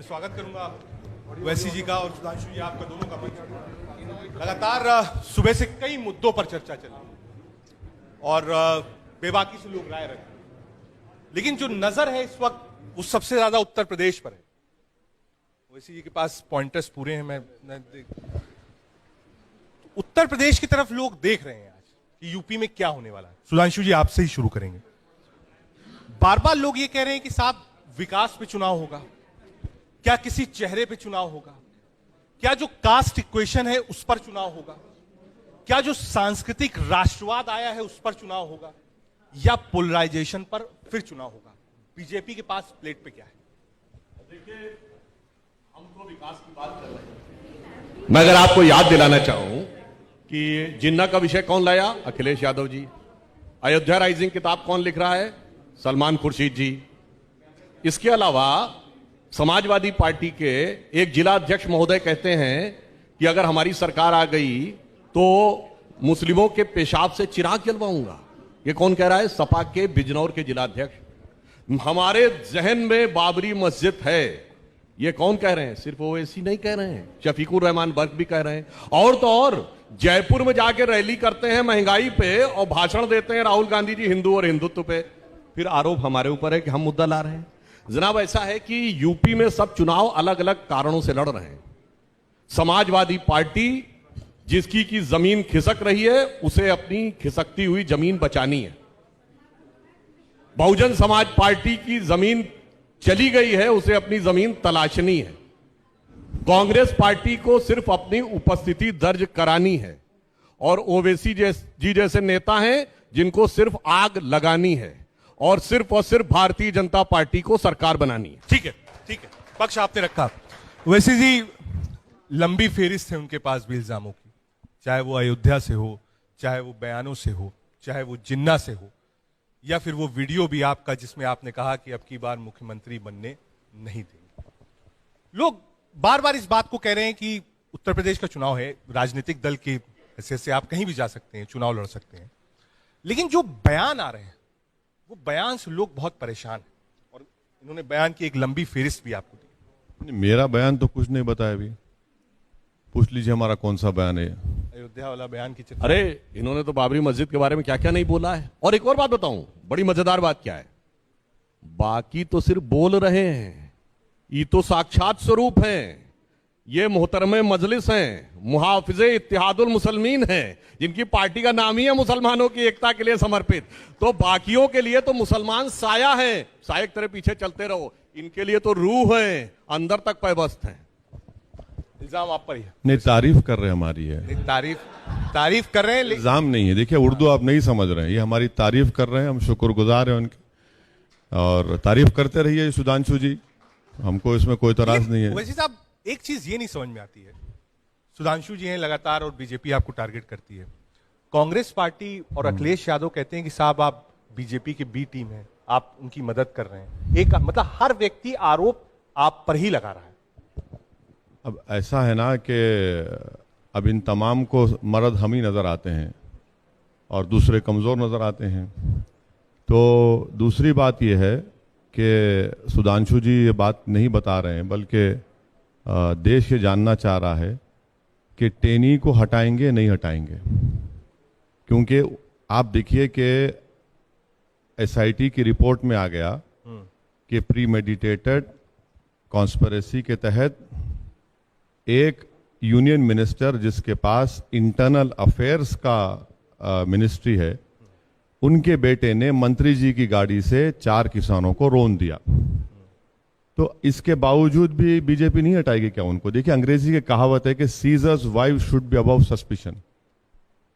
मैं स्वागत करूंगा ओवैसी जी का और सुधांशु जी आपका दोनों का मंच। लगातार सुबह से कई मुद्दों पर चर्चा चल रही है और बेबाकी से लोग राय रख रहे हैं, लेकिन जो नजर है इस वक्त वो सबसे ज्यादा उत्तर प्रदेश पर है। ओवैसी जी के पास पॉइंटर्स पूरे हैं, मैं उत्तर प्रदेश की तरफ लोग देख रहे हैं आज कि यूपी में क्या होने वाला है। सुधांशु जी आपसे ही शुरू करेंगे। बार बार लोग ये कह रहे हैं कि साहब विकास पे चुनाव होगा, क्या किसी चेहरे पे चुनाव होगा, क्या जो कास्ट इक्वेशन है उस पर चुनाव होगा, क्या जो सांस्कृतिक राष्ट्रवाद आया है उस पर चुनाव होगा, या पोलराइजेशन पर फिर चुनाव होगा। बीजेपी के पास प्लेट पे क्या है? देखिए, हम तो विकास की बात कर रहे हैं। मैं अगर आपको याद दिलाना चाहूं कि जिन्ना का विषय कौन लाया? अखिलेश यादव जी। अयोध्या राइजिंग किताब कौन लिख रहा है? सलमान खुर्शीद जी। इसके अलावा समाजवादी पार्टी के एक जिला अध्यक्ष महोदय कहते हैं कि अगर हमारी सरकार आ गई तो मुस्लिमों के पेशाब से चिराग जलवाऊंगा। ये कौन कह रहा है? सपा के बिजनौर के जिला अध्यक्ष। हमारे जहन में बाबरी मस्जिद है, ये कौन कह रहे हैं? सिर्फ ओवैसी नहीं कह रहे हैं, शफीकुर रहमान बर्क भी कह रहे हैं। और तो और जयपुर में जाके रैली करते हैं महंगाई पे और भाषण देते हैं राहुल गांधी जी हिंदू और हिंदुत्व पे। फिर आरोप हमारे ऊपर है कि हम मुद्दा ला रहे हैं। जनाब, ऐसा है कि यूपी में सब चुनाव अलग अलग कारणों से लड़ रहे हैं। समाजवादी पार्टी जिसकी की जमीन खिसक रही है उसे अपनी खिसकती हुई जमीन बचानी है। बहुजन समाज पार्टी की जमीन चली गई है, उसे अपनी जमीन तलाशनी है। कांग्रेस पार्टी को सिर्फ अपनी उपस्थिति दर्ज करानी है और ओवैसी जी जैसे नेता हैं जिनको सिर्फ आग लगानी है और सिर्फ भारतीय जनता पार्टी को सरकार बनानी है। ठीक है, ठीक है, पक्ष आपने रखा। ओवैसी जी लंबी फेरिस्त है उनके पास भी इल्जामों की, चाहे वो अयोध्या से हो, चाहे वो बयानों से हो, चाहे वो जिन्ना से हो, या फिर वो वीडियो भी आपका जिसमें आपने कहा कि अब की बार मुख्यमंत्री बनने नहीं देंगे। लोग बार बार इस बात को कह रहे हैं कि उत्तर प्रदेश का चुनाव है, राजनीतिक दल की हैसियत से आप कहीं भी जा सकते हैं, चुनाव लड़ सकते हैं, लेकिन जो बयान आ रहे हैं वो बयान से लोग बहुत परेशान हैं और इन्होंने बयान की एक लंबी फेरिस्त भी आपको दी। मेरा बयान तो कुछ नहीं बताया अभी, पूछ लीजिए हमारा कौन सा बयान है। अयोध्या वाला बयान की चर्चा। अरे इन्होंने तो बाबरी मस्जिद के बारे में क्या क्या नहीं बोला है। और एक और बात बताऊं, बड़ी मजेदार बात क्या है, बाकी तो सिर्फ बोल रहे हैं, ये तो साक्षात स्वरूप हैं। ये मोहतरमे मजलिस हैं, मुहाफिजे इत्तिहादुल मुसलमीन हैं, जिनकी पार्टी का नाम ही है मुसलमानों की एकता के लिए समर्पित। तो बाकियों के लिए तो मुसलमान साया है, साये की तरह पीछे चलते रहो। इनके लिए तो रूह है, अंदर तक पैबस्त है। इल्जाम आप पर ही है। नहीं, तारीफ कर रहे हैं हमारी है। तारीफ कर रहे हैं, इल्जाम नहीं है। देखिए, उर्दू आप नहीं समझ रहे हैं, ये हमारी तारीफ कर रहे हैं, हम शुक्रगुजार हैं उनके और तारीफ करते रहिए सुधांशु जी, हमको इसमें कोई तराज नहीं है। वैसे साहब एक चीज ये नहीं समझ में आती है, सुधांशु जी हैं लगातार और बीजेपी आपको टारगेट करती है, कांग्रेस पार्टी और अखिलेश यादव कहते हैं कि साहब आप बीजेपी की बी टीम है, आप उनकी मदद कर रहे हैं। एक मतलब हर व्यक्ति आरोप आप पर ही लगा रहा है। अब ऐसा है ना कि अब इन तमाम को मर्द हम ही नजर आते हैं और दूसरे कमजोर नजर आते हैं। तो दूसरी बात यह है कि सुधांशु जी ये बात नहीं बता रहे हैं, बल्कि देश ये जानना चाह रहा है कि टेनी को हटाएंगे नहीं हटाएंगे। क्योंकि आप देखिए कि एसआईटी की रिपोर्ट में आ गया कि प्रीमेडिटेटेड कॉन्स्पिरेसी के तहत एक यूनियन मिनिस्टर जिसके पास इंटरनल अफेयर्स का मिनिस्ट्री है, उनके बेटे ने मंत्री जी की गाड़ी से 4 किसानों को रौंद दिया। तो इसके बावजूद भी बीजेपी नहीं हटाएगी क्या उनको? देखिए, अंग्रेजी की कहावत है कि seizures wife should be above suspicion.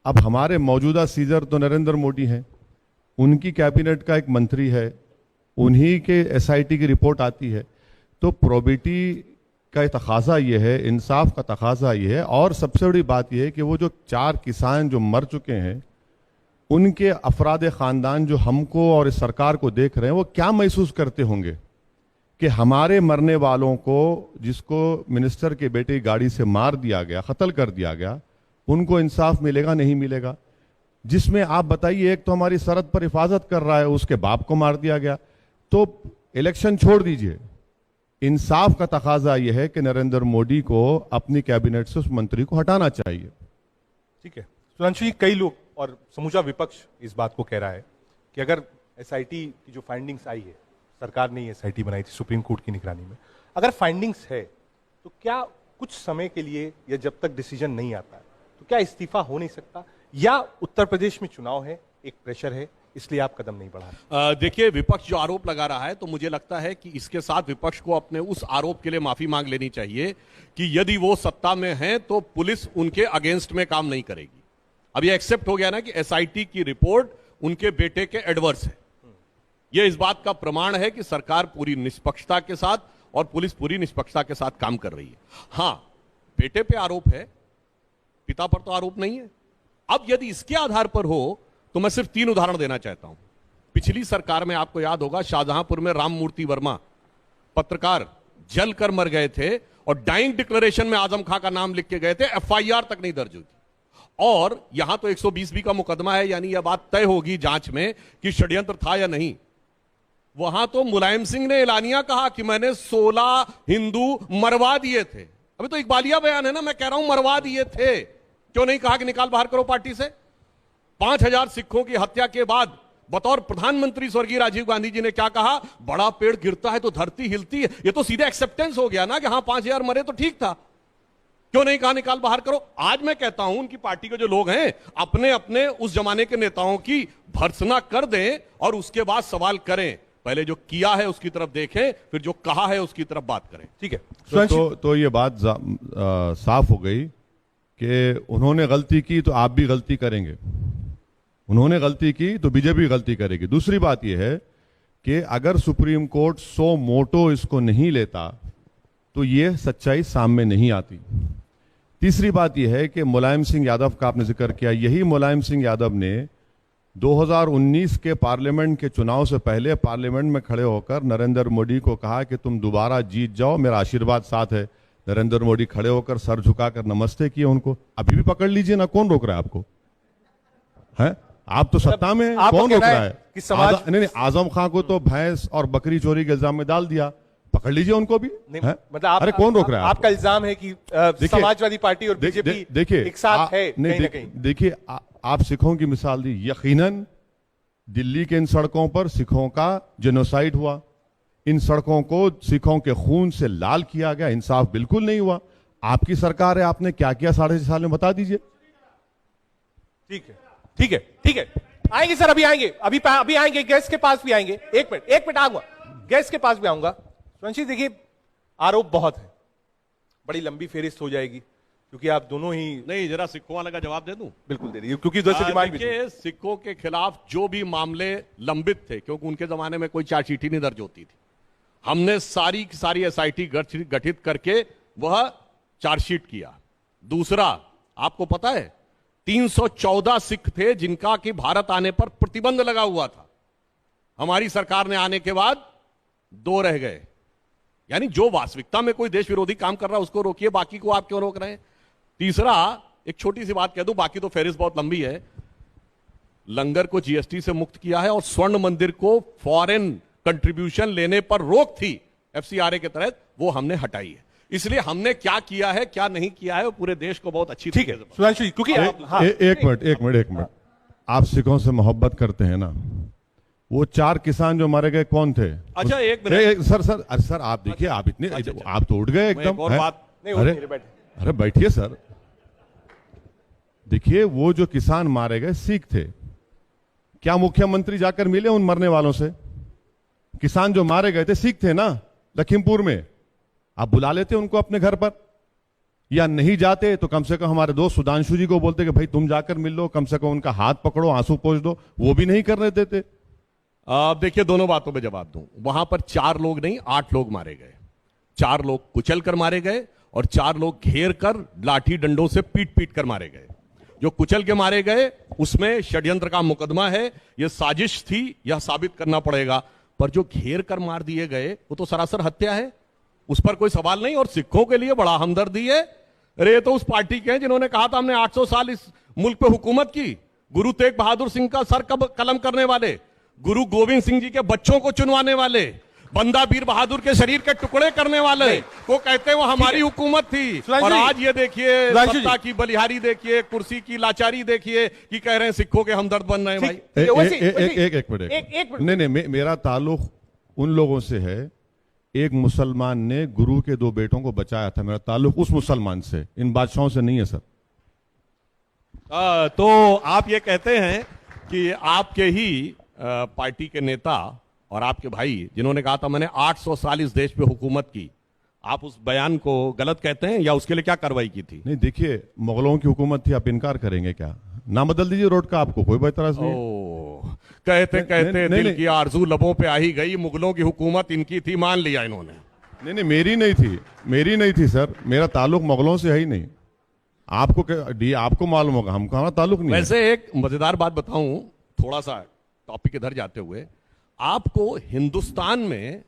अब हमारे मौजूदा सीजर तो नरेंद्र मोदी हैं, उनकी कैबिनेट का एक मंत्री है, उन्हीं के एसआईटी की रिपोर्ट आती है। तो प्रोबिटी का तकाजा ये है, इंसाफ का तकाजा ये है, और सबसे बड़ी बात यह है कि वो जो 4 किसान जो मर चुके हैं, उनके अफराद ख़ानदान जो हमको और इस सरकार को देख रहे हैं, वो क्या महसूस करते होंगे कि हमारे मरने वालों को, जिसको मिनिस्टर के बेटे की गाड़ी से मार दिया गया, कत्ल कर दिया गया, उनको इंसाफ मिलेगा नहीं मिलेगा? जिसमें आप बताइए, एक तो हमारी सरहद पर हिफाजत कर रहा है, उसके बाप को मार दिया गया। तो इलेक्शन छोड़ दीजिए, इंसाफ का तकाजा यह है कि नरेंद्र मोदी को अपनी कैबिनेट से उस मंत्री को हटाना चाहिए। ठीक है सुधांशु जी, कई लोग और समूचा विपक्ष इस बात को कह रहा है कि अगर एसआईटी की जो फाइंडिंग्स आई है, सरकार ने एसआईटी बनाई थी सुप्रीम कोर्ट की निगरानी में, अगर फाइंडिंग्स है तो क्या कुछ समय के लिए या जब तक डिसीजन नहीं आता है तो क्या इस्तीफा हो नहीं सकता, या उत्तर प्रदेश में चुनाव है, एक प्रेशर है, इसलिए आप कदम नहीं बढ़ा रहे? देखिए, विपक्ष जो आरोप लगा रहा है तो मुझे लगता है कि इसके साथ विपक्ष को अपने उस आरोप के लिए माफी मांग लेनी चाहिए कि यदि वो सत्ता में हैं तो पुलिस उनके अगेंस्ट में काम नहीं करेगी। अब ये एक्सेप्ट हो गया ना कि एसआईटी की रिपोर्ट उनके बेटे के एडवर्स है। यह इस बात का प्रमाण है कि सरकार पूरी निष्पक्षता के साथ और पुलिस पूरी निष्पक्षता के साथ काम कर रही है। हां, बेटे पे आरोप है, पिता पर तो आरोप नहीं है। अब यदि इसके आधार पर हो तो मैं सिर्फ 3 उदाहरण देना चाहता हूं। पिछली सरकार में आपको याद होगा, शाहजहांपुर में राममूर्ति वर्मा पत्रकार जलकर मर गए थे और डाइंग डिक्लेरेशन में आजम खां का नाम लिख के गए थे, एफआईआर तक नहीं दर्ज हुई थी। और यहां तो 120 का मुकदमा है, यानी यह बात तय होगी जांच में कि षड्यंत्र था या नहीं। वहां तो मुलायम सिंह ने एलानिया कहा कि मैंने 16 हिंदू मरवा दिए थे। अभी तो इकबालिया बयान है ना, मैं कह रहा हूं मरवा दिए थे। क्यों नहीं कहा कि निकाल बाहर करो पार्टी से? 5000 सिखों की हत्या के बाद बतौर प्रधानमंत्री स्वर्गीय राजीव गांधी जी ने क्या कहा? बड़ा पेड़ गिरता है तो धरती हिलती है। ये तो सीधे एक्सेप्टेंस हो गया ना कि हां 5000 मरे तो ठीक था। क्यों नहीं कहा निकाल बाहर करो? आज मैं कहता हूं उनकी पार्टी के जो लोग हैं अपने अपने उस जमाने के नेताओं की भर्त्सना कर दें और उसके बाद सवाल करें। पहले जो किया है उसकी तरफ देखें, फिर जो कहा है उसकी तरफ बात करें। ठीक है तो ये बात साफ हो गई कि उन्होंने गलती की तो आप भी गलती करेंगे, उन्होंने गलती की तो बीजेपी गलती करेगी। दूसरी बात यह है कि अगर सुप्रीम कोर्ट सो मोटो इसको नहीं लेता तो ये सच्चाई सामने नहीं आती। तीसरी बात यह है कि मुलायम सिंह यादव का आपने जिक्र किया, यही मुलायम सिंह यादव ने 2019 के पार्लियामेंट के चुनाव से पहले पार्लियामेंट में खड़े होकर नरेंद्र मोदी को कहा कि तुम दोबारा जीत जाओ, मेरा आशीर्वाद साथ है। नरेंद्र मोदी खड़े होकर सर झुकाकर नमस्ते किए उनको। अभी भी पकड़ लीजिए ना, कौन रोक रहा है आपको? है आप तो सत्ता में, कौन रोक रहा है? कि समाज नहीं, आजम खां को तो भैंस और बकरी चोरी के इल्जाम में डाल दिया, पकड़ लीजिए उनको भी। मतलब अरे कौन रोक रहा है? आपका इल्जाम है कि समाजवादी पार्टी और बीजेपी देखिए एक साथ है कहीं ना कहीं। देखिए आप सिखों की मिसाल दी, यकीनन दिल्ली के इन सड़कों पर सिखों का जेनोसाइड हुआ, इन सड़कों को सिखों के खून से लाल किया गया, इंसाफ बिल्कुल नहीं हुआ। आपकी सरकार है, आपने क्या किया 6.5 साल में बता दीजिए। ठीक है ठीक है ठीक है, आएंगे सर, अभी आएंगे, अभी आएंगे, गैस के पास भी आएंगे। एक मिनट आऊंगा, गैस के पास भी आऊंगा। सुरंशी, देखिए आरोप बहुत है, बड़ी लंबी फेरिस्त हो जाएगी क्योंकि आप दोनों ही। नहीं, जरा सिखों वाले का जवाब दे दूं? बिल्कुल दे रही, क्योंकि डिमांड भी थी। सिखों के खिलाफ जो भी मामले लंबित थे, क्योंकि उनके जमाने में कोई चार्जशीट ही नहीं दर्ज होती थी, हमने सारी की सारी एसआईटी गठित करके वह चार्जशीट किया। दूसरा, आपको पता है 314 सिख थे जिनका कि भारत आने पर प्रतिबंध लगा हुआ था। हमारी सरकार ने आने के बाद 2 रह गए। यानी जो वास्तविकता में कोई देश विरोधी काम कर रहा है उसको रोकिए, बाकी को आप क्यों रोक रहे हैं? तीसरा, एक छोटी सी बात कह दूं, बाकी तो फेरिस्त बहुत लंबी है। लंगर को जीएसटी से मुक्त किया है और स्वर्ण मंदिर को फॉरेन कंट्रीब्यूशन लेने पर रोक थी एफसीआरए के तहत, वो हमने हटाई है। इसलिए हमने क्या किया है क्या नहीं किया है वो पूरे देश को बहुत अच्छी ठीक है सुधांशु जी, क्योंकि एक मिनट, आप सिखों से मोहब्बत करते हैं ना? वो 4 किसान जो मारे गए कौन थे? अच्छा, एक मिनट सर आप देखिए, आप इतने आप तो उठ गए एकदम। और बात नहीं, अरे बैठिए सर। देखिए, वो जो किसान मारे गए सिख थे, क्या मुख्यमंत्री जाकर मिले उन मरने वालों से? किसान जो मारे गए थे सिख थे ना, लखीमपुर में। आप बुला लेते उनको अपने घर पर, या नहीं जाते तो कम से कम हमारे दोस्त सुधांशु जी को बोलते कि भाई तुम जाकर मिल लो, कम से कम उनका हाथ पकड़ो, आंसू पोंछ दो। वो भी नहीं करने देते। देखिए, दोनों बातों पे जवाब दूं। वहां पर 4 लोग नहीं 8 लोग मारे गए। 4 लोग कुचल कर मारे गए और 4 लोग घेर कर लाठी डंडों से पीट कर मारे गए। जो कुचल के मारे गए उसमें षड्यंत्र का मुकदमा है, यह साजिश थी, यह साबित करना पड़ेगा। पर जो घेर कर मार दिए गए वो तो सरासर हत्या है, उस पर कोई सवाल नहीं। और सिखों के लिए बड़ा हमदर्दी है। अरे ये तो उस पार्टी के हैं जिन्होंने कहा था हमने 800 साल इस मुल्क पे हुकूमत की। गुरु तेग बहादुर सिंह का सर कलम करने वाले, गुरु गोविंद सिंह जी के बच्चों को चुनवाने वाले, बंदा वीर बहादुर के शरीर के टुकड़े करने वाले वो कहते हैं वो हमारी हुकूमत थी। और आज ये देखिए सत्ता की बलिहारी देखिए, कुर्सी की लाचारी देखिए कि कह रहे हैं सिखों के हमदर्द बन रहे हैं भाई। एक मिनट, नहीं, मेरा ताल्लुक उन लोगों से है, एक मुसलमान ने गुरु के 2 बेटों को बचाया था, मेरा ताल्लुक उस मुसलमान से, इन बादशाहों से नहीं है सर। तो आप ये कहते हैं कि आपके ही पार्टी के नेता और आपके भाई जिन्होंने कहा था मैंने 800 साल इस देश पे हुकूमत की, आप उस बयान को गलत कहते हैं या उसके लिए क्या कार्रवाई की थी? नहीं, देखिए, मुगलों की हुकूमत थी, आप इनकार करेंगे क्या? नाम बदल दीजिए रोड का, आपको कोई एतराज नहीं। कहते कहते दिल की आरजू लबों पे आ ही गई, मुगलों की हुकूमत इनकी थी, मान लिया इन्होंने। नहीं, मेरी नहीं थी सर, मेरा ताल्लुक मुगलों से है ही नहीं। आपको मालूम होगा, हमको हमारा ताल्लुक नहीं है। वैसे एक मजेदार बात बताऊं, थोड़ा सा टॉपिक इधर जाते हुए, आपको हिंदुस्तान में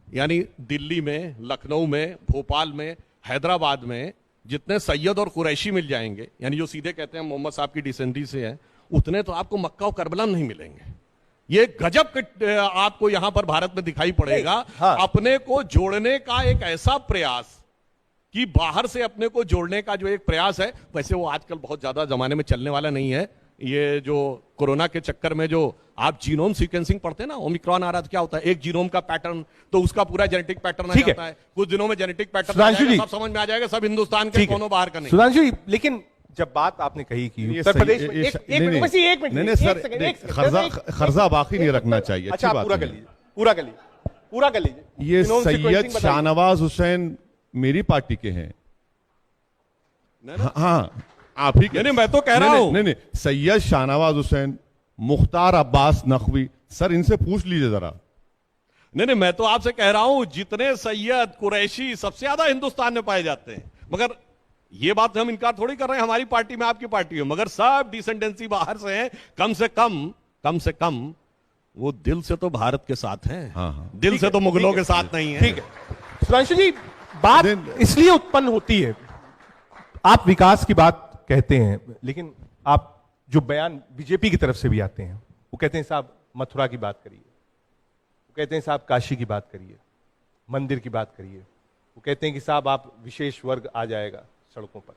यानी दिल्ली में, लखनऊ में, भोपाल में, हैदराबाद में जितने सैयद और कुरैशी मिल जाएंगे, यानी जो सीधे कहते हैं मोहम्मद साहब की डिसेंडी से हैं, उतने तो आपको मक्का और करबला नहीं मिलेंगे। ये गजब आपको यहां पर भारत में दिखाई पड़ेगा। हाँ। अपने को जोड़ने का एक ऐसा प्रयास कि बाहर से अपने को जोड़ने का जो एक प्रयास है, वैसे वो आजकल बहुत ज्यादा जमाने में चलने वाला नहीं है। ये जो कोरोना के चक्कर में जो आप जीनोम सीक्वेंसिंग पढ़ते हैं ना, ओमिक्रॉन आ रहा था, क्या होता है, एक जीनोम का पैटर्न तो उसका पूरा जेनेटिक पैटर्न आ जाता है, कुछ दिनों में जेनेटिक पैटर्न आ जाएगा, सब समझ में आ जाएगा, सब हिंदुस्तान के कोनो बाहर का नहीं। सुधांशु जी, लेकिन जब बात आपने कही कि उत्तर प्रदेश में एक मिनट खर्जा बाकी नहीं रखना चाहिए। अच्छा, पूरा कर लीजिए। ये सैयद शाहनवाज हुसैन मेरी पार्टी के हैं। हाँ, आप ही नहीं, मैं तो कह रहा हूं। नहीं, सैयद शाहनवाज हुसैन, मुख्तार अब्बास नकवी, सर इनसे पूछ लीजिए जरा। नहीं, मैं तो आपसे कह रहा हूं जितने सैयद कुरैशी सबसे ज्यादा हिंदुस्तान में पाए जाते हैं, मगर ये बात हम इनकार थोड़ी कर रहे हैं, हमारी पार्टी में आपकी पार्टी में, मगर सब डिसेंडेंसी बाहर से है। कम से कम वो दिल से तो भारत के साथ हैं। हाँ। दिल से तो मुगलों के साथ नहीं है। ठीक है सुधांशु जी, बात इसलिए उत्पन्न होती है, आप विकास की बात कहते हैं, लेकिन आप जो बयान बीजेपी की तरफ से भी आते हैं, वो कहते हैं साहब मथुरा की बात करिए, वो कहते हैं साहब काशी की बात करिए, मंदिर की बात करिए, वो कहते हैं कि साहब आप विशेष वर्ग आ जाएगा सड़कों पर।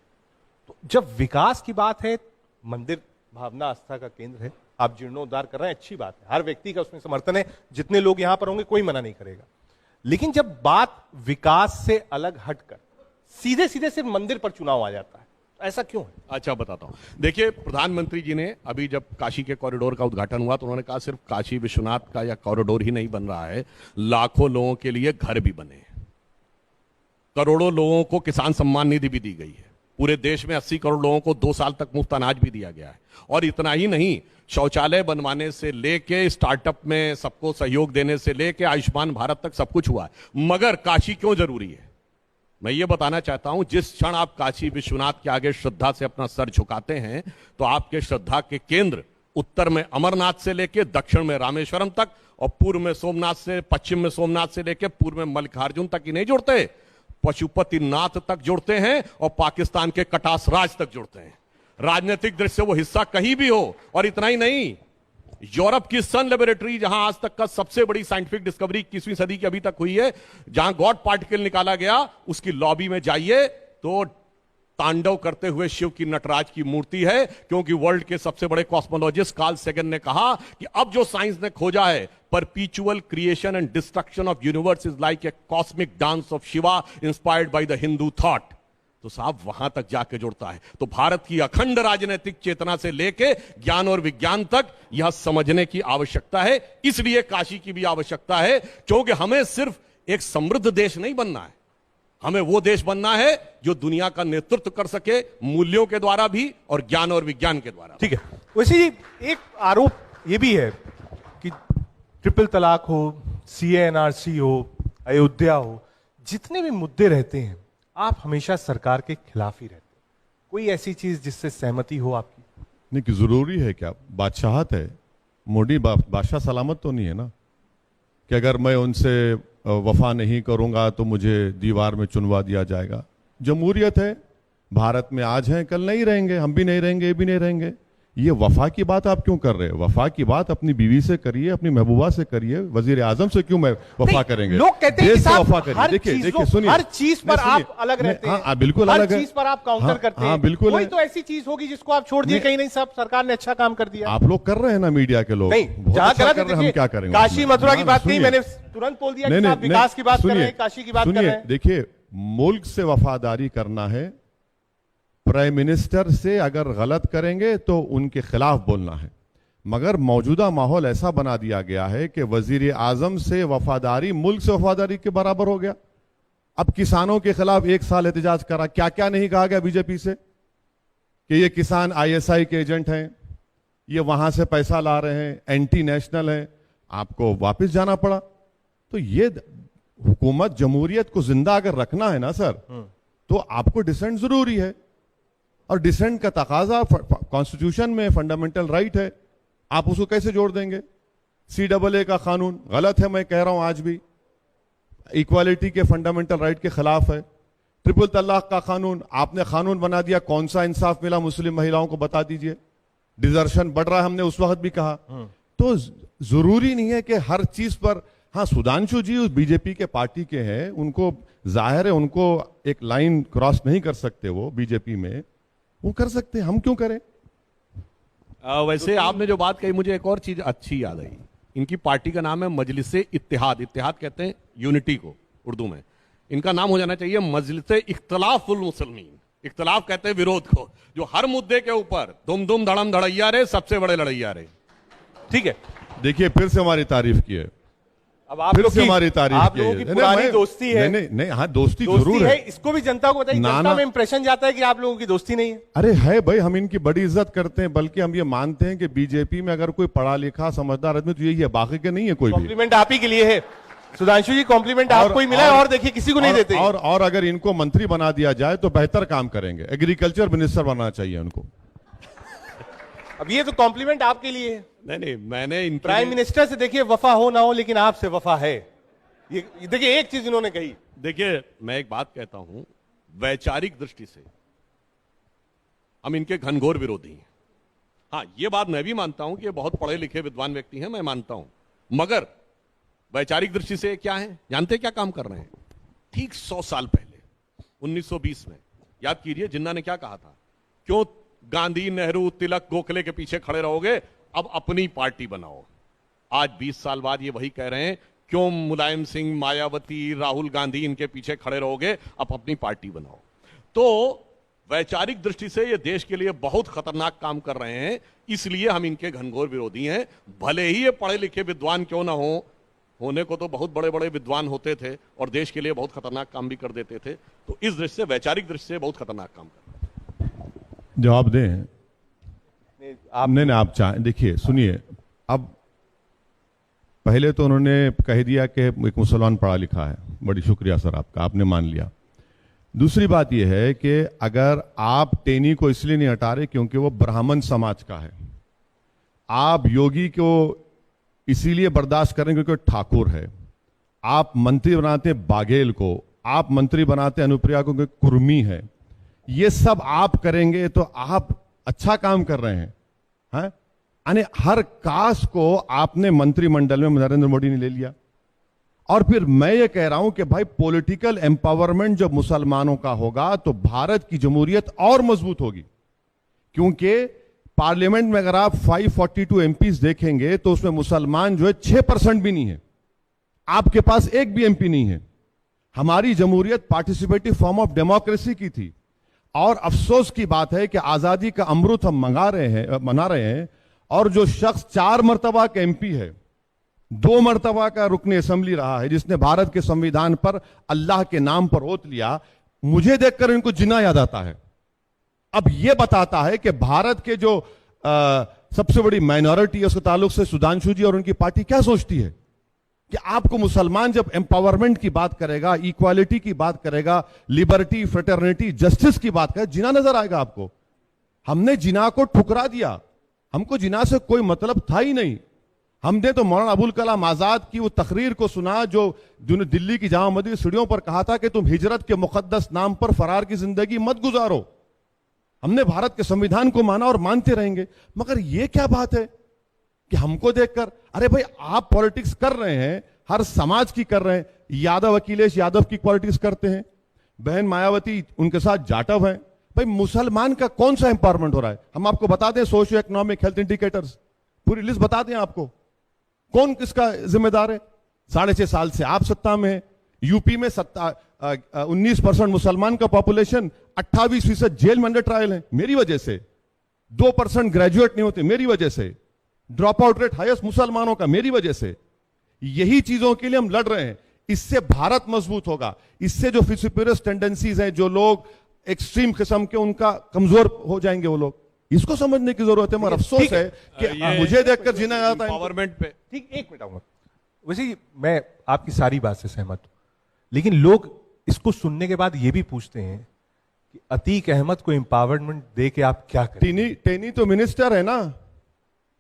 तो जब विकास की बात है, मंदिर भावना आस्था का केंद्र है, आप जीर्णोद्धार कर रहे हैं, अच्छी बात है, हर व्यक्ति का उसमें समर्थन है, जितने लोग यहां पर होंगे कोई मना नहीं करेगा। लेकिन जब बात विकास से अलग हटकर सीधे सीधे सिर्फ मंदिर पर चुनाव आ जाता है, ऐसा क्यों है? अच्छा, बताता हूं। देखिए, प्रधानमंत्री जी ने अभी जब काशी के कॉरिडोर का उद्घाटन हुआ तो उन्होंने कहा सिर्फ काशी विश्वनाथ का या कॉरिडोर ही नहीं बन रहा है, लाखों लोगों के लिए घर भी बने, करोड़ों लोगों को किसान सम्मान निधि भी दी गई है, पूरे देश में 80 करोड़ लोगों को 2 साल तक मुफ्त अनाज भी दिया गया है। और इतना ही नहीं, शौचालय बनवाने से लेके स्टार्टअप में सबको सहयोग देने से लेके आयुष्मान भारत तक सब कुछ हुआ है। मगर काशी क्यों जरूरी है, मैं ये बताना चाहता हूं। जिस क्षण आप काशी विश्वनाथ के आगे श्रद्धा से अपना सर झुकाते हैं, तो आपके श्रद्धा के केंद्र उत्तर में अमरनाथ से लेके दक्षिण में रामेश्वरम तक, और पूर्व में सोमनाथ से, पश्चिम में सोमनाथ से लेके पूर्व में मल्लिकार्जुन तक ही नहीं जुड़ते, पशुपतिनाथ तक जुड़ते हैं और पाकिस्तान के कटास राज तक जुड़ते हैं। राजनीतिक दृष्टि से वो हिस्सा कहीं भी हो। और इतना ही नहीं, यूरोप की सन लेबोरेटरी, जहां आज तक का सबसे बड़ी साइंटिफिक डिस्कवरी 21वीं सदी की अभी तक हुई है, जहां गॉड पार्टिकल निकाला गया, उसकी लॉबी में जाइए तो तांडव करते हुए शिव की नटराज की मूर्ति है, क्योंकि वर्ल्ड के सबसे बड़े कॉस्मोलॉजिस्ट कार्ल सेगन ने कहा कि अब जो साइंस ने खोजा है, परपीचुअल creation and destruction of universe is like a cosmic dance of Shiva inspired by the Hindu thought. तो साहब वहां तक जाके जुड़ता है। तो भारत की अखंड राजनीतिक चेतना से लेके ज्ञान और विज्ञान तक यह समझने की आवश्यकता है। इसलिए काशी की भी आवश्यकता है, क्योंकि हमें सिर्फ एक समृद्ध देश नहीं बनना है, हमें वो देश बनना है जो दुनिया का नेतृत्व कर सके, मूल्यों के द्वारा भी और ज्ञान और विज्ञान के द्वारा। ठीक है। वैसे एक आरोप ये भी है कि ट्रिपल तलाक हो, CA/NRC हो, अयोध्या हो, जितने भी मुद्दे रहते हैं आप हमेशा सरकार के खिलाफ ही रहते हैं। कोई ऐसी चीज जिससे सहमति हो आपकी? नहीं, कि जरूरी है क्या? बादशाहत है, मोदी बादशाह सलामत तो नहीं है ना, कि अगर मैं उनसे वफा नहीं करूंगा तो मुझे दीवार में चुनवा दिया जाएगा। जमहूरियत है, भारत में आज हैं कल नहीं रहेंगे, हम भी नहीं रहेंगे, ये भी नहीं रहेंगे। ये वफा की बात आप क्यों कर रहे हैं? वफा की बात अपनी बीवी से करिए, अपनी महबूबा से करिए, वजीर आजम से क्यों मैं वफा नहीं, करेंगे? लोग कहते हैं कि देश से साहब, वफा करिए। हर देखिए चीजों- देखिए सुनिए, हर चीज पर नहीं, आप सुनिए। अलग रहते हैं। हाँ बिल्कुल हर अलग है। चीज पर आप काउंटर हाँ, करते हाँ हैं। बिल्कुल कोई है। तो ऐसी चीज होगी जिसको आप छोड़ दिए, नहीं। कहीं नहीं साहब सरकार ने अच्छा काम कर दिया। आप लोग कर रहे हैं ना, मीडिया के लोग नहीं, बहुत जहां अच्छा गलत कर है, रहे हैं, हम देखिए, क्या करेंगे? काशी उसमें? मथुरा की हाँ, बात कही, सुनिए। मैंने तुरंत बोल दिया कि आप विकास की बात कर रहे हैं, काशी की बात कर रहे हैं। देखिए, मुल्क से वफादारी करना है, प्राइम मिनिस्टर से अगर गलत करेंगे तो उनके खिलाफ बोलना है, मगर मौजूदा माहौल ऐसा बना दिया गया है कि वजीर आजम से वफादारी मुल्क से वफादारी के बराबर हो गया। अब किसानों के खिलाफ 1 साल एहतजाज करा, क्या क्या नहीं कहा गया बीजेपी से कि ये किसान आईएसआई के एजेंट हैं, ये वहां से पैसा ला रहे हैं, एंटी नेशनल हैं, आपको वापस जाना पड़ा। तो ये हुकूमत जमहूरियत को जिंदा अगर रखना है ना सर, तो आपको डिसेंट जरूरी है, और डिसेंट का तकाजा कॉन्स्टिट्यूशन में फंडामेंटल राइट है, आप उसको कैसे जोड़ देंगे? CAA का कानून गलत है, मैं कह रहा हूं आज भी, इक्वालिटी के फंडामेंटल राइट के खिलाफ है। ट्रिपल तलाक का कानून आपने कानून बना दिया, कौन सा इंसाफ मिला मुस्लिम महिलाओं को बता दीजिए? डिजर्शन बढ़ रहा है, हमने उस वक्त भी कहा। तो जरूरी नहीं है कि हर चीज पर, हाँ सुधांशु जी उस बीजेपी के पार्टी के हैं, उनको जाहिर है उनको एक लाइन क्रॉस नहीं कर सकते, वो बीजेपी में वो कर सकते हैं, हम क्यों करें? वैसे आपने जो बात कही, मुझे एक और चीज अच्छी याद आई। इनकी पार्टी का नाम है मजलिसे इत्तेहाद। इत्तेहाद कहते हैं यूनिटी को उर्दू में। इनका नाम हो जाना चाहिए मजलिसे इख्तलाफुल मुसलमीन। इख्तलाफ कहते हैं विरोध को, जो हर मुद्दे के ऊपर दुम दुम धड़म धड़ैया रे, सबसे बड़े लड़ैया रे। ठीक है, देखिए फिर से हमारी तारीफ की है, अब आप फिर लोग से की हमारी तारीफ आप की लोगों है। की नहीं, पुरानी मैं- दोस्ती है, नहीं नहीं, हाँ दोस्ती दोस्ती जरूर है, है। इसको भी जनता को बताइए। ना, जनता ना। में इंप्रेशन जाता है कि आप लोगों की दोस्ती नहीं है। अरे है भाई, हम इनकी बड़ी इज्जत करते हैं, बल्कि हम ये मानते हैं कि बीजेपी में अगर कोई पढ़ा लिखा समझदार आदमी तो यही है, बाकी के नहीं है कोई भी। कॉम्प्लीमेंट आप ही के लिए है सुधांशु जी, कॉम्प्लीमेंट आपको ही मिला है, और देखिए किसी को नहीं देते। और अगर इनको मंत्री बना दिया जाए तो बेहतर काम करेंगे। एग्रीकल्चर मिनिस्टर बनना चाहिए उनको। अब ये तो कॉम्प्लीमेंट आपके लिए है। नहीं, मैंने इनके प्राइम मिनिस्टर से देखिए वफा हो ना हो, लेकिन आपसे वफा है। ये देखिए एक चीज इन्होंने कही। देखिए, मैं एक बात कहता हूं, वैचारिक दृष्टि से हम इनके घनघोर विरोधी हैं। हाँ, ये बात मैं भी मानता हूं कि ये बहुत पढ़े लिखे विद्वान व्यक्ति हैं, मैं मानता हूं, मगर वैचारिक दृष्टि से क्या है, जानते क्या काम कर रहे हैं? ठीक 100 साल पहले 1920 में, याद कीजिए जिन्ना ने क्या कहा था, क्यों गांधी, नेहरू, तिलक, गोखले के पीछे खड़े रहोगे, अब अपनी पार्टी बनाओ। आज 20 साल बाद ये वही कह रहे हैं, क्यों मुलायम सिंह, मायावती, राहुल गांधी इनके पीछे खड़े रहोगे, अब अपनी पार्टी बनाओ। तो वैचारिक दृष्टि से ये देश के लिए बहुत खतरनाक काम कर रहे हैं, इसलिए हम इनके घनघोर विरोधी हैं। भले ही ये पढ़े लिखे विद्वान क्यों ना हो, होने को तो बहुत बड़े बड़े विद्वान होते थे और देश के लिए बहुत खतरनाक काम भी कर देते थे। तो इस दृष्टि से, वैचारिक दृष्टि से बहुत खतरनाक काम कर रहे हैं। जवाब दें आप? नहीं, आप चाहें, देखिए सुनिए, अब पहले तो उन्होंने कह दिया कि एक मुसलमान पढ़ा लिखा है, बड़ी शुक्रिया सर आपका, आपने मान लिया। दूसरी बात यह है कि अगर आप टेनी को इसलिए नहीं हटा रहे क्योंकि वो ब्राह्मण समाज का है, आप योगी को इसीलिए बर्दाश्त करें क्योंकि ठाकुर है, आप मंत्री बनाते हैं बाघेल को, आप मंत्री बनाते हैं अनुप्रिया को क्योंकि कुर्मी है, ये सब आप करेंगे तो आप अच्छा काम कर रहे हैं। यानी हर कास्ट को आपने मंत्रिमंडल में नरेंद्र मोदी ने ले लिया। और फिर मैं ये कह रहा हूं कि भाई पॉलिटिकल एम्पावरमेंट जब मुसलमानों का होगा तो भारत की जमहूरियत और मजबूत होगी, क्योंकि पार्लियामेंट में अगर आप 542 एमपीज देखेंगे तो उसमें मुसलमान जो है 6% भी नहीं है, आपके पास एक भी एमपी नहीं है। हमारी जमहूरियत पार्टिसिपेटिव फॉर्म ऑफ डेमोक्रेसी की थी, और अफसोस की बात है कि आजादी का अमृत हम मना रहे हैं, और जो शख्स 4 मर्तबा का एमपी है, 2 मर्तबा का रुकन असेंबली रहा है, जिसने भारत के संविधान पर अल्लाह के नाम पर ओत लिया, मुझे देखकर इनको जिन्ना याद आता है। अब यह बताता है कि भारत के जो सबसे बड़ी माइनॉरिटी है उसके ताल्लुक से सुधांशु जी और उनकी पार्टी क्या सोचती है कि आपको मुसलमान जब एम्पावरमेंट की बात करेगा, इक्वालिटी की बात करेगा, लिबर्टी, फ्रेटर्निटी, जस्टिस की बात करेगा, जिना नजर आएगा आपको। हमने जिना को ठुकरा दिया, हमको जिना से कोई मतलब था ही नहीं। हमने तो मौलाना अबुल कलाम आजाद की वो तकरीर को सुना जो दिल्ली की जामा मस्जिद सीढ़ियों पर कहा था कि तुम हिजरत के मुकद्दस नाम पर फरार की जिंदगी मत गुजारो। हमने भारत के संविधान को माना और मानते रहेंगे। मगर ये क्या बात है कि हमको देखकर, अरे भाई आप पॉलिटिक्स कर रहे हैं, हर समाज की कर रहे हैं। यादव अखिलेश यादव की पॉलिटिक्स करते हैं, बहन मायावती उनके साथ जाटव हैं। भाई मुसलमान का कौन सा एम्पावरमेंट हो रहा है? हम आपको बता दें, सोशियो इकोनॉमिक हेल्थ इंडिकेटर्स पूरी लिस्ट बता दें आपको, कौन किसका जिम्मेदार है। 6.5 साल से आप सत्ता में है। यूपी में 19% मुसलमान का पॉपुलेशन, 28% जेल में अंडर ट्रायल है मेरी वजह से। 2% ग्रेजुएट नहीं होते मेरी वजह से। ड्रॉप आउट रेट हाईएस्ट मुसलमानों का मेरी वजह से। यही चीजों के लिए हम लड़ रहे हैं। इससे भारत मजबूत होगा। इससे जो फिसिपियस टेंडेंसीज हैं, जो लोग एक्सट्रीम किस्म के, उनका कमजोर हो जाएंगे वो लोग। इसको समझने की जरूरत है। मगर अफसोस है कि मुझे देखकर जीना जाता है पावरमेंट पे। ठीक, एक मिनट आऊंगा। वैसे ही मैं आपकी सारी बात से सहमत हूं, लेकिन लोग इसको सुनने के बाद ये भी पूछते हैं कि अतीक अहमद को एम्पावरमेंट दे के आप क्या करें? टेनी तो मिनिस्टर है ना,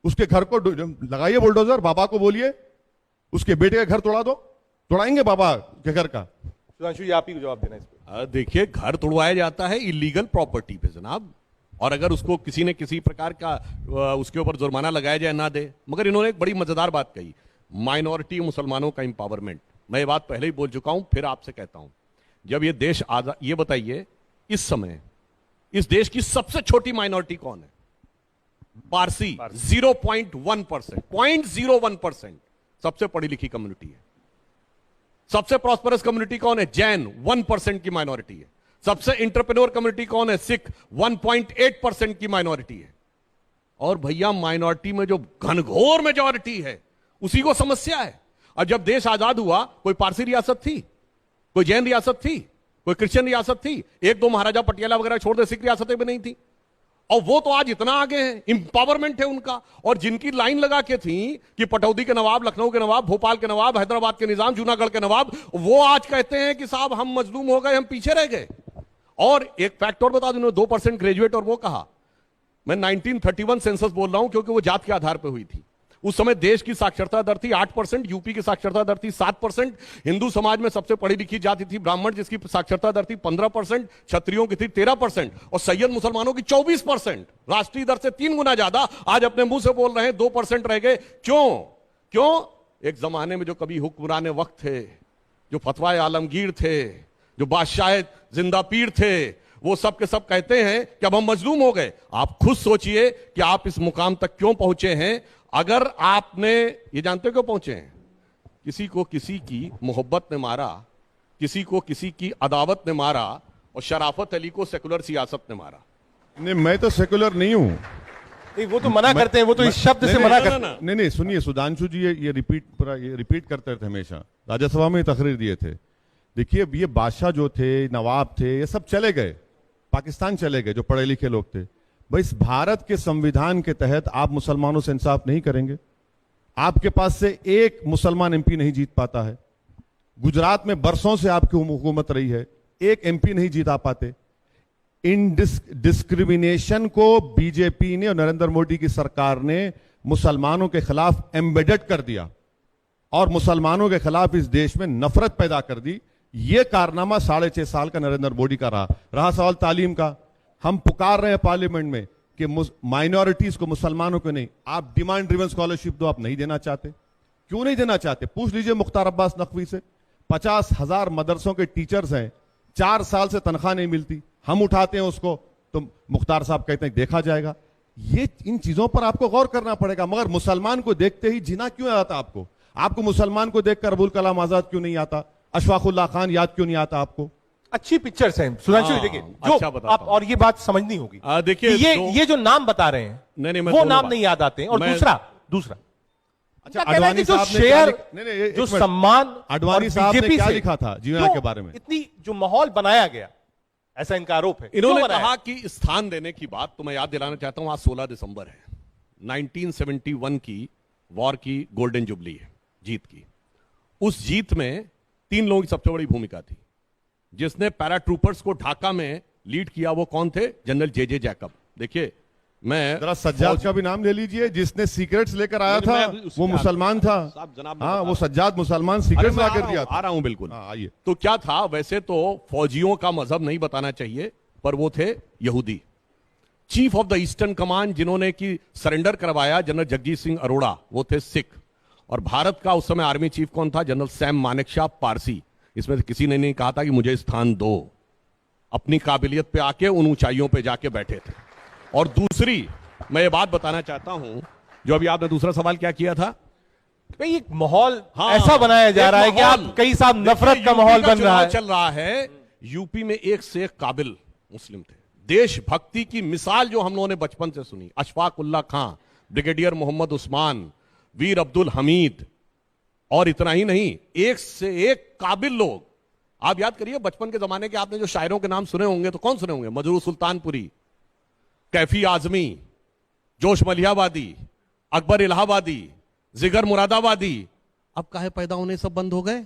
उसके घर को लगाइए बुलडोजर, बाबा को बोलिए उसके बेटे का घर तोड़ा दो, तोड़ाएंगे बाबा के घर का। सुधांशु जी, आप ही को जवाब देना इस पे। देखिए, घर तोड़वाया जाता है इलीगल प्रॉपर्टी पे जनाब, और अगर उसको किसी ने किसी प्रकार का उसके ऊपर जुर्माना लगाया जाए ना दे। मगर इन्होंने एक बड़ी मजेदार बात कही, माइनॉरिटी मुसलमानों का एम्पावरमेंट। मैं ये बात पहले ही बोल चुका हूं, फिर आपसे कहता हूं, जब ये देश आजाद, ये बताइए इस समय इस देश की सबसे छोटी माइनॉरिटी कौन है? पारसी। 0.1%, 0.01% सबसे पढ़ी लिखी कम्युनिटी है। सबसे प्रॉस्परस कम्युनिटी कौन है? जैन, 1% की माइनॉरिटी है। सबसे इंटरप्रेन्योर कम्युनिटी कौन है? सिख, 1.8% की माइनॉरिटी है। और भैया माइनॉरिटी में जो घनघोर मेजॉरिटी है उसी को समस्या है। अब जब देश आजाद हुआ, कोई पारसी रियासत थी, कोई जैन रियासत थी, कोई क्रिश्चियन रियासत थी? एक दो महाराजा पटियाला वगैरह छोड़ दे, सिख रियासतें भी नहीं थी। और वो तो आज इतना आगे हैं, इंपावरमेंट है उनका। और जिनकी लाइन लगा के थी कि पटौदी के नवाब, लखनऊ के नवाब, भोपाल के नवाब, हैदराबाद के निजाम, जूनागढ़ के नवाब, वो आज कहते हैं कि साहब हम मजलूम हो गए, हम पीछे रह गए। और एक फैक्ट और बता दूं, 2% ग्रेजुएट, और वो कहा, मैं 1931 सेंसस बोल रहा हूं क्योंकि वो जात के आधार पर हुई थी। उस समय देश की साक्षरता दर थी 8%, यूपी की साक्षरता दर थी 7%। हिंदू समाज में सबसे पढ़ी लिखी जाति थी ब्राह्मण, जिसकी साक्षरता दर थी 15%, क्षत्रियों की थी 13%, और सैयद मुसलमानों की 24%। राष्ट्रीय दर से 3 गुना ज्यादा। आज अपने मुंह से बोल रहे हैं 2% रह गए। क्यों? एक जमाने में जो कभी हुक्मरान वक्त थे, जो फतवा आलमगीर थे, जो बादशाह जिंदा पीर थे, वो सब के सब कहते हैं कि अब हम मजलूम हो गए। आप खुद सोचिए कि आप इस मुकाम तक क्यों पहुंचे हैं। अगर आपने, ये जानते क्यों पहुंचे हैं? किसी को किसी की मोहब्बत ने मारा, किसी को किसी की अदावत ने मारा, और शराफत अली को सेकुलर सियासत ने मारा। नहीं, मैं तो सेकुलर नहीं हूं। नहीं, वो तो मना करते हैं, वो तो इस शब्द से मना करते हैं। नहीं, सुनिए, सुधांशु जी ये रिपीट करते थे हमेशा। राज्यसभा में तकरीर दिए थे। देखिए, ये बादशाह जो थे, नवाब थे, ये सब चले गए, पाकिस्तान चले गए, जो पढ़े लिखे लोग थे। भाई इस भारत के संविधान के तहत आप मुसलमानों से इंसाफ नहीं करेंगे। आपके पास से एक मुसलमान एमपी नहीं जीत पाता है। गुजरात में बरसों से आपकी हुकूमत रही है, एक एमपी नहीं जीता पाते। इन डिस्क्रिमिनेशन को बीजेपी ने और नरेंद्र मोदी की सरकार ने मुसलमानों के खिलाफ एम्बेडेड कर दिया और मुसलमानों के खिलाफ इस देश में नफरत पैदा कर दी। यह कारनामा 6.5 साल का नरेंद्र मोदी का रहा सवाल तालीम का। हम पुकार रहे हैं पार्लियामेंट में कि माइनॉरिटीज को, मुसलमानों को नहीं। आप डिमांड ड्रिवन स्कॉलरशिप दो, आप नहीं देना चाहते। क्यों नहीं देना चाहते? पूछ लीजिए मुख्तार अब्बास नकवी से। 50,000 मदरसों के टीचर्स हैं, 4 साल से तनख्वाह नहीं मिलती। हम उठाते हैं उसको तो मुख्तार साहब कहते हैं देखा जाएगा। ये इन चीजों पर आपको गौर करना पड़ेगा। मगर मुसलमान को देखते ही जिना क्यों आता आपको? आपको मुसलमान को देखकर अबुल कलाम आजाद क्यों नहीं आता? अशफाकुल्लाह खान याद क्यों नहीं आता आपको? अच्छी पिक्चर्स हैं सुधांशु, देखिए जो अच्छा आप, और ये बात समझनी होगी। देखिए, ये जो नाम बता रहे हैं, नहीं, वो नाम नहीं याद आते हैं। और दूसरा अच्छा, अडवाणी साहब ने शेयर, जो सम्मान, अडवाणी साहब ने क्या लिखा था जीना के बारे में? इतनी जो माहौल बनाया गया, ऐसा इनका आरोप है। इन्होंने कहा कि स्थान देने की बात, तो मैं याद दिलाना चाहता हूं, आज 16 दिसंबर है, 1971 की वॉर की गोल्डन जुबली है, जीत की। उस जीत में 3 लोगों की सबसे बड़ी भूमिका थी। जिसने पैराट्रूपर्स को ढाका में लीड किया वो कौन थे? जनरल जे जैकब। देखिए, मैं जरा सज्जाद का भी नाम ले लीजिए, जिसने सीक्रेट्स लेकर आया था, वो मुसलमान था। हाँ, वो सज्जाद मुसलमान सीक्रेट्स लाकर दिया था। आ रहा हूं बिल्कुल। आइए। तो क्या था? वैसे तो फौजियों का मजहब नहीं बताना चाहिए, पर वो थे यहूदी। Chief of the eastern command जिन्होंने कि सरेंडर करवाया, जनरल जगजीत सिंह अरोड़ा, वो थे सिख। और भारत का उस समय आर्मी चीफ कौन था? General Sam Manekshaw, Parsi. इसमें से किसी ने नहीं कहा था कि मुझे स्थान दो। अपनी काबिलियत पे आके उन ऊंचाइयों पे जाके बैठे थे। और दूसरी मैं ये बात बताना चाहता हूं, जो अभी आपने दूसरा सवाल क्या किया था? भाई एक माहौल हाँ, ऐसा बनाया जा एक रहा है कि माहौल। आप कई साहब नफरत देखिए, का माहौल यूपी बन रहा है। चल रहा है। यूपी में एक से एक काबिल मुस्लिम थे। देशभक्ति की मिसाल जो हम लोगों ने बचपन से सुनी, अशफाक उल्ला खां, ब्रिगेडियर मोहम्मद उस्मान, वीर अब्दुल हमीद, और इतना ही नहीं, एक से एक काबिल लोग। आप याद करिए बचपन के जमाने के आपने जो शायरों के नाम सुने होंगे, तो कौन सुने होंगे? मजरू सुल्तानपुरी, कैफी आजमी, जोश मलिहाबादी, अकबर इलाहाबादी, जिगर मुरादाबादी। अब काहे पैदा होने सब बंद हो गए?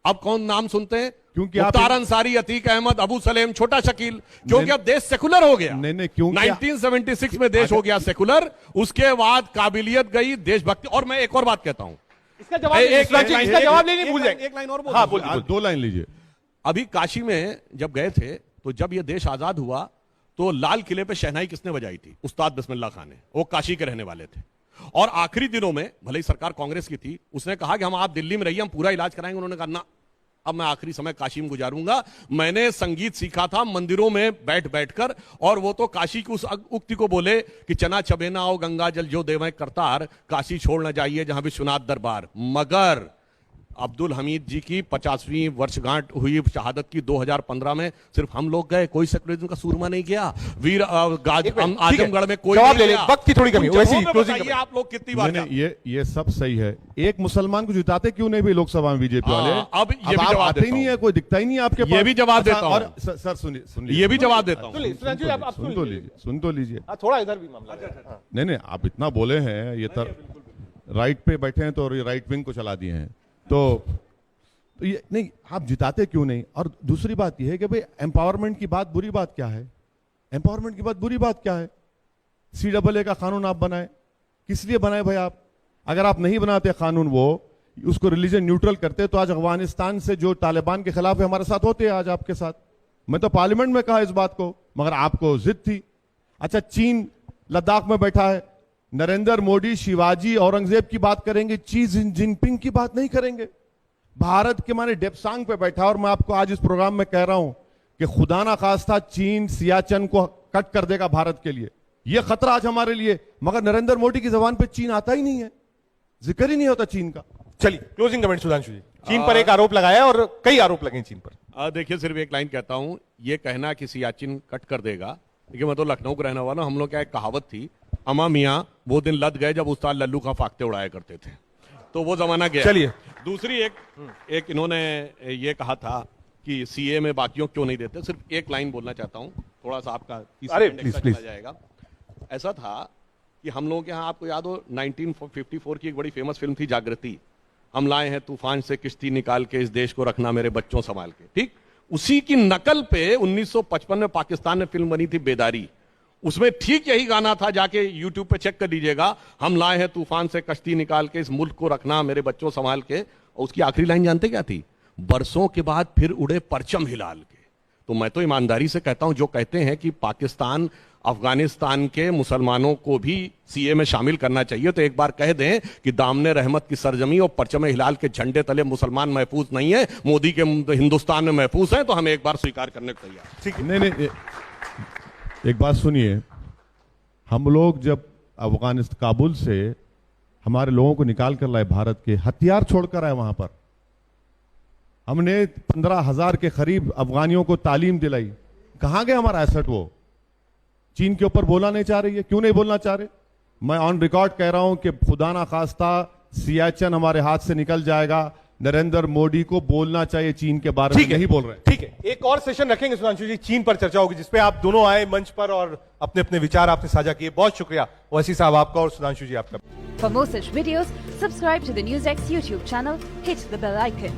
अब कौन नाम सुनते हैं? क्योंकि आप मुख्तार अंसारी, अतीक अहमद, अबू सलेम, छोटा शकील। क्योंकि अब देश सेकुलर हो गया। नहीं, क्योंकि 1976 में देश हो गया सेकुलर, उसके बाद काबिलियत गई, देशभक्ति। और मैं एक और बात कहता हूं, इसका जवाब इसका जवाब लेने भूल जाए। एक लाइन और बोल हाँ, दूं। बोलिए। 2 लाइन लीजिए। अभी काशी में जब गए थे, तो जब यह देश आजाद हुआ, तो लाल किले पे शहनाई किसने बजाई थी? उस्ताद बिस्मिल्लाह खान ने। वो काशी के रहने वाले थे। और आखिरी दिनों में, भले ही सरकार कांग्रेस की थी, उसने कहा कि हम आप दिल्ली में रहिए, हम पूरा इलाज कराएंगे। उन्होंने कहा ना, अब मैं आखिरी समय काशी में गुजारूंगा। मैंने संगीत सीखा था मंदिरों में बैठ बैठकर। और वो तो काशी की उस उक्ति को बोले कि चना चबेना आओ गंगा जल जो देवें करतार, काशी छोड़ न जाइए जहां विश्वनाथ दरबार। मगर अब्दुल हमीद जी की 50वीं वर्षगांठ हुई शहादत की 2015 में, सिर्फ हम लोग गए, कोई सेकुलरिज्म का सूरमा नहीं किया। वीर आजमगढ़ में कोई जवाब नहीं ले ले, गया। वक्त की थोड़ी कमी है। उन वैसे ही जगहों पे closing बताइए कमेंट। आप लोग कितनी बार नहीं, ये सब सही है। एक मुसलमान को जिताते क्यों नहीं भी लोकसभा में बीजेपी वाले? अब ये भी आप जवाब आते ही देता नहीं हूं। है, कोई दिखता ही नहीं है आपके पास। ये भी जवाब अच्छा, देता हूं। और सर सुनिए, ये भी जवाब देता हूं। सुनिए, सुधांशु जी, आप सुन तो लीजिए। हाँ, थोड़ा इधर भी मामला है। हाँ। नहीं, आप इतना बोले हैं, ये राइट पे बैठे हैं तो राइट विंग को चला दिए हैं। तो ये नहीं, आप जिताते क्यों नहीं? और दूसरी बात ये है कि भाई एम्पावरमेंट की बात बुरी बात क्या है? एम्पावरमेंट की बात बुरी बात क्या है? CAA का कानून आप बनाए, किस लिए बनाए भाई आप? अगर आप नहीं बनाते कानून, वो उसको रिलीजन न्यूट्रल करते, तो आज अफगानिस्तान से जो तालिबान के खिलाफ है हमारे साथ होते हैं आज आपके साथ। मैं तो पार्लियामेंट में कहा इस बात को, मगर आपको जिद थी। अच्छा, चीन लद्दाख में बैठा है, नरेंद्र मोदी शिवाजी औरंगजेब की बात करेंगे, शी जिनपिंग की बात नहीं करेंगे। भारत के माने डेप्सांग पे बैठा। और मैं आपको आज इस प्रोग्राम में कह रहा हूं कि खुदा ना खास्ता चीन सियाचन को कट कर देगा भारत के लिए। यह खतरा आज हमारे लिए, मगर नरेंद्र मोदी की जबान पे चीन आता ही नहीं है, जिक्र ही नहीं होता चीन का। चलिए, क्लोजिंग कमेंट सुधांशु जी। चीन पर एक आरोप लगाया और कई आरोप लगे चीन पर। देखिए, सिर्फ एक लाइन कहता हूं, ये कहना कि सियाचिन कट कर देगा। देखिए, मैं तो लखनऊ का रहने वाला, हम लोग क्या एक कहावत थी, अमा मियां वो दिन लद गए जब उस्ताद लल्लू का फाख्ते उड़ाया करते थे। तो वो जमाना गया। चलिए, दूसरी एक इन्होंने ये कहा था कि सीए में बाकियों क्यों नहीं देते। सिर्फ एक लाइन बोलना चाहता हूं, थोड़ा सा आपका 30 अरे, सेकंड प्लीज, एक्स्ट्रा प्लीज। चला जाएगा। ऐसा था कि हम लोगों के यहाँ, आपको याद हो, 1954 की एक बड़ी फेमस फिल्म थी जागृति। हम लाए हैं तूफान से किश्ती निकाल के, इस देश को रखना मेरे बच्चों संभाल के। ठीक उसी की नकल पे 1955 में पाकिस्तान में फिल्म बनी थी बेदारी। उसमें ठीक यही गाना था, जाके यूट्यूब पे चेक कर लीजिएगा। हम लाए हैं तूफान से कश्ती निकाल के, इस मुल्क को रखना मेरे बच्चों संभाल के। और उसकी आखिरी लाइन जानते क्या थी? बरसों के बाद फिर उड़े परचम हिलाल के। तो मैं तो ईमानदारी से कहता हूं, जो कहते हैं कि पाकिस्तान अफगानिस्तान के मुसलमानों को भी सीए में शामिल करना चाहिए, तो एक बार कह दें कि दामने रहमत की सरजमी और परचम हिलाल के झंडे तले मुसलमान महफूज नहीं है, मोदी के हिंदुस्तान में महफूज है। तो हम एक बार स्वीकार करने को तैयार। ठीक, नहीं, एक बात सुनिए। हम लोग जब अफगानिस्तान काबुल से हमारे लोगों को निकाल कर लाए, भारत के हथियार छोड़कर आए, वहां पर हमने 15,000 के करीब अफगानियों को तालीम दिलाई। कहां गए हमारा एसेट? वो चीन के ऊपर बोलना नहीं चाह रही है। क्यों नहीं बोलना चाह रहे? मैं ऑन रिकॉर्ड कह रहा हूं कि खुदा ना खास्ता सियाचन हमारे हाथ से निकल जाएगा। नरेंद्र मोदी को बोलना चाहिए चीन के बारे में, नहीं बोल रहे। ठीक है, एक और सेशन रखेंगे सुधांशु जी, चीन पर चर्चा होगी, जिसपे आप दोनों आए मंच पर और अपने अपने विचार आपने साझा किए। बहुत शुक्रिया वसी साहब आपका और सुधांशु जी आपका। For more such videos, subscribe to the NewsX YouTube channel, hit the bell icon.